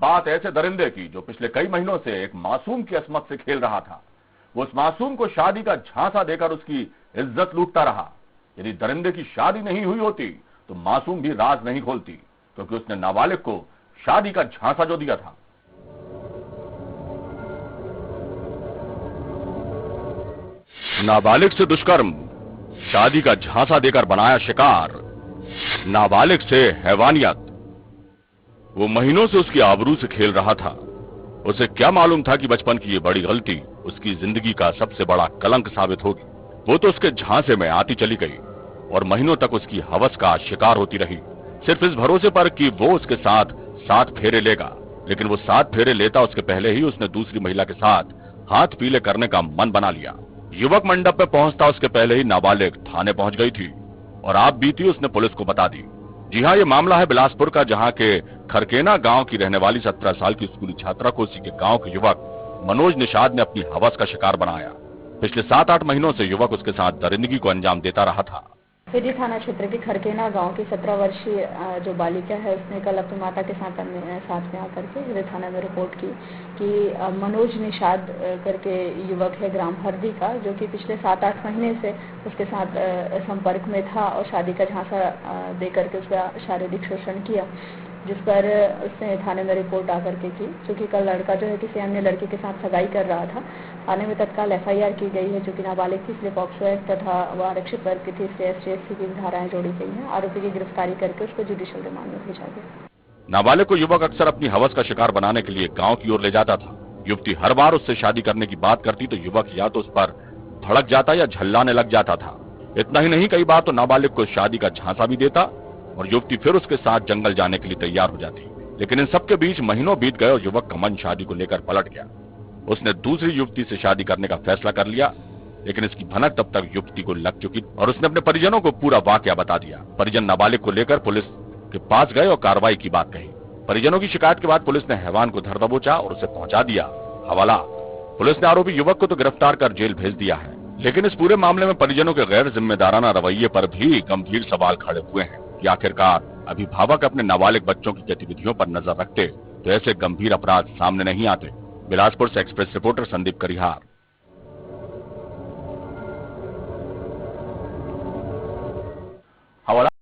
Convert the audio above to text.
बात ऐसे दरिंदे की जो पिछले कई महीनों से एक मासूम की अस्मत से खेल रहा था। वो उस मासूम को शादी का झांसा देकर उसकी इज्जत लूटता रहा। यदि दरिंदे की शादी नहीं हुई होती तो मासूम भी राज नहीं खोलती, क्योंकि उसने नाबालिग को शादी का झांसा जो दिया था। नाबालिग से दुष्कर्म, शादी का झांसा देकर बनाया शिकार, नाबालिग से हैवानियत। वो महीनों से उसकी आबरू से खेल रहा था। उसे क्या मालूम था कि बचपन की ये बड़ी गलती उसकी जिंदगी का सबसे बड़ा कलंक साबित होगी। वो तो उसके झांसे में आती चली गई और महीनों तक उसकी हवस का शिकार होती रही, सिर्फ इस भरोसे पर कि वो उसके साथ 7 फेरे लेगा। लेकिन वो 7 फेरे लेता उसके पहले ही उसने दूसरी महिला के साथ हाथ पीले करने का मन बना लिया। युवक मंडप पे पहुंचता उसके पहले ही नाबालिग थाने पहुंच गई थी और आप बीती उसने पुलिस को बता दी। जी हाँ, ये मामला है बिलासपुर का, जहां के खरकेना गांव की रहने वाली 17 साल की स्कूली छात्रा को उसी के गांव के युवक मनोज निषाद ने अपनी हवस का शिकार बनाया। पिछले 7-8 महीनों से युवक उसके साथ दरिंदगी को अंजाम देता रहा था। फेरी थाना क्षेत्र के खरकेना गांव की 17 वर्षीय जो बालिका है, उसने कल अपनी माता के साथ में आकर के हिरे थाना में रिपोर्ट की कि मनोज निषाद करके युवक है ग्राम हरदी का, जो कि पिछले 7-8 महीने से उसके साथ संपर्क में था और शादी का झांसा दे करके उसका शारीरिक शोषण किया, जिस पर उसने थाने में रिपोर्ट आकर के की। चूंकि कल लड़का जो है किसी अन्य लड़के के साथ सगाई कर रहा था, थाने में तत्काल FIR की गई है, जो कि नाबालिग थी इसलिए पॉक्सो एक्ट तथा वो आरक्षित वर्ग की थी इसलिए ST/SC की धाराएं जोड़ी गई हैं। आरोपी की गिरफ्तारी करके उसको जुडिशियल रिमांड में भेजा गया। नाबालिग को युवक अक्सर अपनी हवस का शिकार बनाने के लिए गांव की ओर ले जाता था। युवती हर बार उससे शादी करने की बात करती तो युवक या तो उस पर भड़क जाता या झल्लाने लग जाता था। इतना ही नहीं, कई बार तो नाबालिग को शादी का झांसा भी देता और युवती फिर उसके साथ जंगल जाने के लिए तैयार हो जाती। लेकिन इन सबके बीच महीनों बीत गए और युवक का मन शादी को लेकर पलट गया। उसने दूसरी युवती से शादी करने का फैसला कर लिया, लेकिन इसकी भनक तब तक युवती को लग चुकी और उसने अपने परिजनों को पूरा वाकया बता दिया। परिजन नाबालिग को लेकर पुलिस के पास गए और कार्रवाई की बात कही। परिजनों की शिकायत के बाद पुलिस ने हैवान को धर दबोचा और उसे पहुंचा दिया हवाला। पुलिस ने आरोपी युवक को तो गिरफ्तार कर जेल भेज दिया है, लेकिन इस पूरे मामले में परिजनों के गैर जिम्मेदाराना रवैये पर भी गंभीर सवाल खड़े हुए हैं कि आखिरकार अभिभावक अपने नाबालिग बच्चों की गतिविधियों पर नजर रखते तो ऐसे गंभीर अपराध सामने नहीं आते। बिलासपुर से एक्सप्रेस रिपोर्टर संदीप करिहार।